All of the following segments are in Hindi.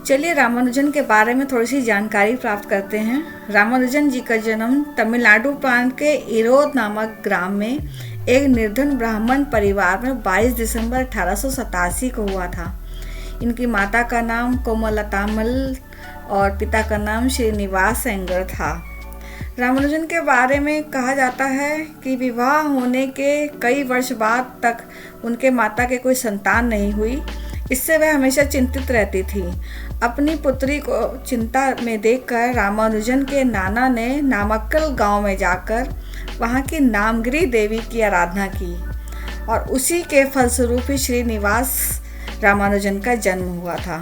चलिए रामानुजन के बारे में थोड़ी सी जानकारी प्राप्त करते हैं। रामानुजन जी का जन्म तमिलनाडु प्रांत के इरोद नामक ग्राम में एक निर्धन ब्राह्मण परिवार में 22 दिसंबर 1887 को हुआ था। इनकी माता का नाम कोमलतामल और पिता का नाम श्रीनिवास अयंगर था। रामानुजन के बारे में कहा जाता है कि विवाह होने के कई वर्ष बाद तक उनके माता के कोई संतान नहीं हुई। इससे वह हमेशा चिंतित रहती थी। अपनी पुत्री को चिंता में देखकर रामानुजन के नाना ने नामक्कल गांव में जाकर वहां की नामगिरी देवी की आराधना की और उसी के फलस्वरूप ही श्रीनिवास रामानुजन का जन्म हुआ था।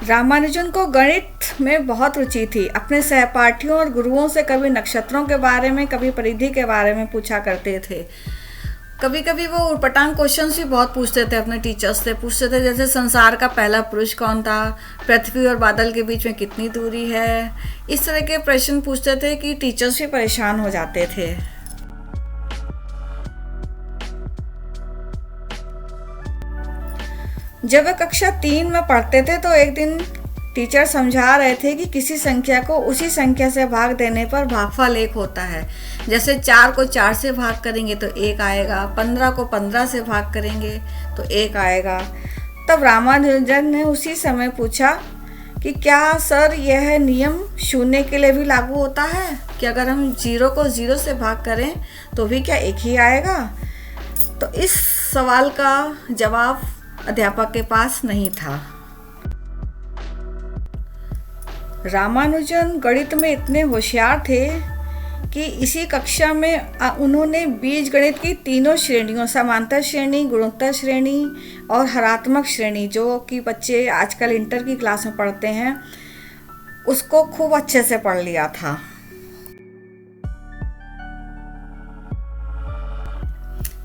रामानुजन को गणित में बहुत रुचि थी। अपने सहपाठियों और गुरुओं से कभी नक्षत्रों के बारे में, कभी परिधि के बारे में पूछा करते थे। कभी कभी वो उटपटांग क्वेश्चंस भी बहुत पूछते थे, अपने टीचर्स से पूछते थे, जैसे संसार का पहला पुरुष कौन था, पृथ्वी और बादल के बीच में कितनी दूरी है। इस तरह के प्रश्न पूछते थे कि टीचर्स भी परेशान हो जाते थे। जब वे कक्षा 3 में पढ़ते थे तो एक दिन टीचर समझा रहे थे कि किसी संख्या को उसी संख्या से भाग देने पर भागफल 1 होता है। जैसे 4 को 4 से भाग करेंगे तो 1 आएगा, 15 को 15 से भाग करेंगे तो 1 आएगा। तब रामानुजन ने उसी समय पूछा कि क्या सर यह नियम 0 के लिए भी लागू होता है कि अगर हम 0 को 0 से भाग करें तो भी क्या 1 ही आएगा? तो इस सवाल का जवाब अध्यापक के पास नहीं था। रामानुजन गणित में इतने होशियार थे कि इसी कक्षा में उन्होंने बीजगणित की तीनों श्रेणियों, समांतर श्रेणी, गुणोत्तर श्रेणी और हरात्मक श्रेणी, जो कि बच्चे आजकल इंटर की क्लास में पढ़ते हैं, उसको खूब अच्छे से पढ़ लिया था।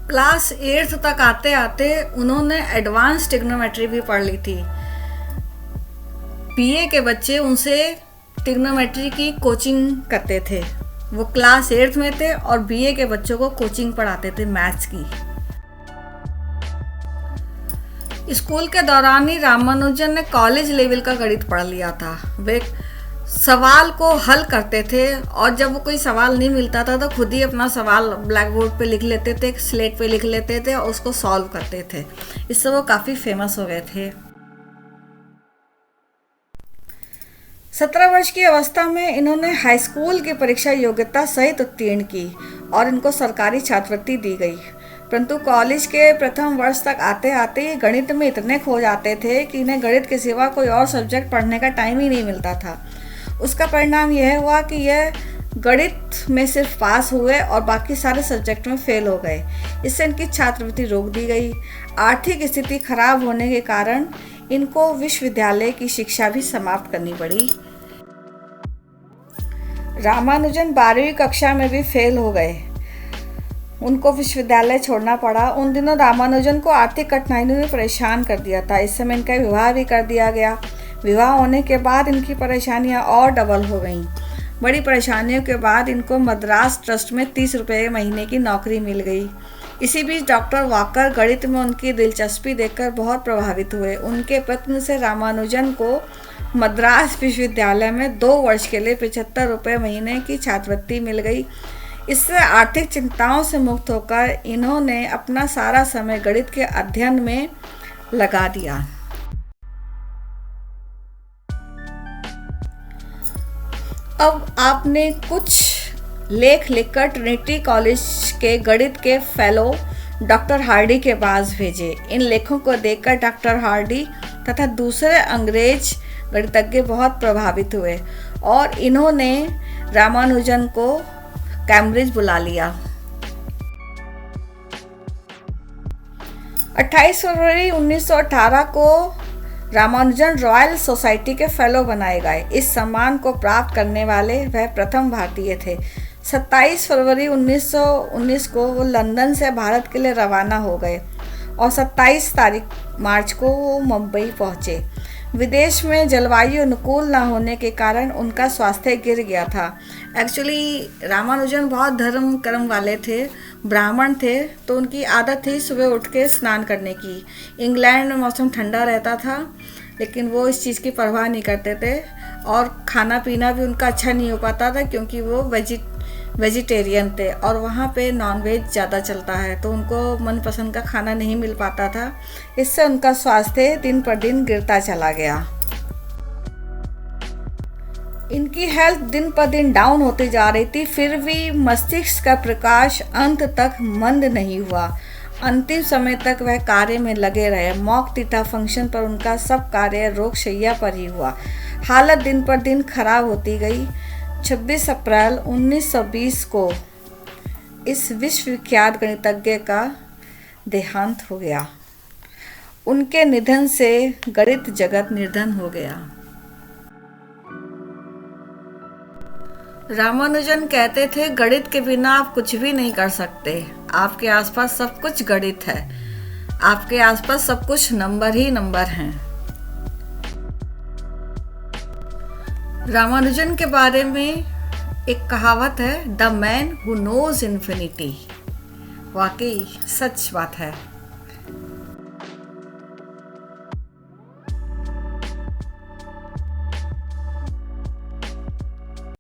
क्लास 8 तक आते आते उन्होंने एडवांस ट्रिग्नोमेट्री भी पढ़ ली थी। बीए के बच्चे उनसे ट्रिग्नोमेट्री की कोचिंग करते थे। वो क्लास 8 में थे और बीए के बच्चों को कोचिंग पढ़ाते थे मैथ्स की। स्कूल के दौरान ही रामानुजन ने कॉलेज लेवल का गणित पढ़ लिया था। वे सवाल को हल करते थे और जब वो कोई सवाल नहीं मिलता था तो खुद ही अपना सवाल ब्लैक बोर्ड पे लिख लेते थे, स्लेट पे लिख लेते थे और उसको सॉल्व करते थे। इससे वो काफ़ी फेमस हो गए थे। 17 वर्ष की अवस्था में इन्होंने हाई स्कूल की परीक्षा योग्यता सहित उत्तीर्ण की और इनको सरकारी छात्रवृत्ति दी गई। परंतु कॉलेज के प्रथम वर्ष तक आते आते ही गणित में इतने खो जाते थे कि इन्हें गणित के सिवा कोई और सब्जेक्ट पढ़ने का टाइम ही नहीं मिलता था। उसका परिणाम यह हुआ कि यह गणित में सिर्फ पास हुए और बाकी सारे सब्जेक्ट में फेल हो गए। इससे इनकी छात्रवृत्ति रोक दी गई। आर्थिक स्थिति खराब होने के कारण इनको विश्वविद्यालय की शिक्षा भी समाप्त करनी पड़ी। रामानुजन 12वीं कक्षा में भी फेल हो गए। उनको विश्वविद्यालय छोड़ना पड़ा। उन दिनों रामानुजन को आर्थिक कठिनाइयों ने परेशान कर दिया था। इस समय इनका विवाह भी कर दिया गया। विवाह होने के बाद इनकी परेशानियां और डबल हो गईं। बड़ी परेशानियों के बाद इनको मद्रास ट्रस्ट में 30 रुपये महीने की नौकरी मिल गई। इसी बीच डॉक्टर वाकर गणित में उनकी दिलचस्पी देखकर बहुत प्रभावित हुए। उनके प्रयत्न से रामानुजन को मद्रास विश्वविद्यालय में 2 वर्ष के लिए 75 रुपये महीने की छात्रवृत्ति मिल गई। इससे आर्थिक चिंताओं से मुक्त होकर इन्होंने अपना सारा समय गणित के अध्ययन में लगा दिया। अब आपने कुछ लेख लिखकर ट्रिनिटी कॉलेज के गणित के फेलो डॉक्टर हार्डी के पास भेजे। इन लेखों को देखकर डॉक्टर हार्डी तथा दूसरे अंग्रेज गणितज्ञ बहुत प्रभावित हुए और इन्होंने रामानुजन को कैम्ब्रिज बुला लिया। 28 फरवरी 1918 को रामानुजन रॉयल सोसाइटी के फेलो बनाए गए। इस सम्मान को प्राप्त करने वाले वह प्रथम भारतीय थे। 27 फरवरी 1919 को वो लंदन से भारत के लिए रवाना हो गए और 27 मार्च को वो मुंबई पहुँचे। विदेश में जलवायु अनुकूल न होने के कारण उनका स्वास्थ्य गिर गया था। एक्चुअली रामानुजन बहुत धर्म कर्म वाले थे। ब्राह्मण थे तो उनकी आदत थी सुबह उठ के स्नान करने की। इंग्लैंड में मौसम ठंडा रहता था, लेकिन वो इस चीज़ की परवाह नहीं करते थे और खाना पीना भी उनका अच्छा नहीं हो पाता था क्योंकि वो वेजिटेरियन थे और वहाँ पे नॉनवेज ज़्यादा चलता है, तो उनको मनपसंद का खाना नहीं मिल पाता था। इससे उनका स्वास्थ्य दिन पर दिन गिरता चला गया। इनकी हेल्थ दिन पर दिन डाउन होती जा रही थी, फिर भी मस्तिष्क का प्रकाश अंत तक मंद नहीं हुआ। अंतिम समय तक वह कार्य में लगे रहे। मॉक तीता फंक्शन पर उनका सब कार्य रोगशैय्या पर ही हुआ। हालत दिन पर दिन खराब होती गई। 26 अप्रैल 1920 को इस विश्वविख्यात गणितज्ञ का देहांत हो गया। उनके निधन से गणित जगत निर्धन हो गया। रामानुजन कहते थे, गणित के बिना आप कुछ भी नहीं कर सकते। आपके आसपास सब कुछ गणित है, आपके आसपास सब कुछ नंबर ही नंबर हैं। रामानुजन के बारे में एक कहावत है, the man who knows infinity. वाकई सच बात है।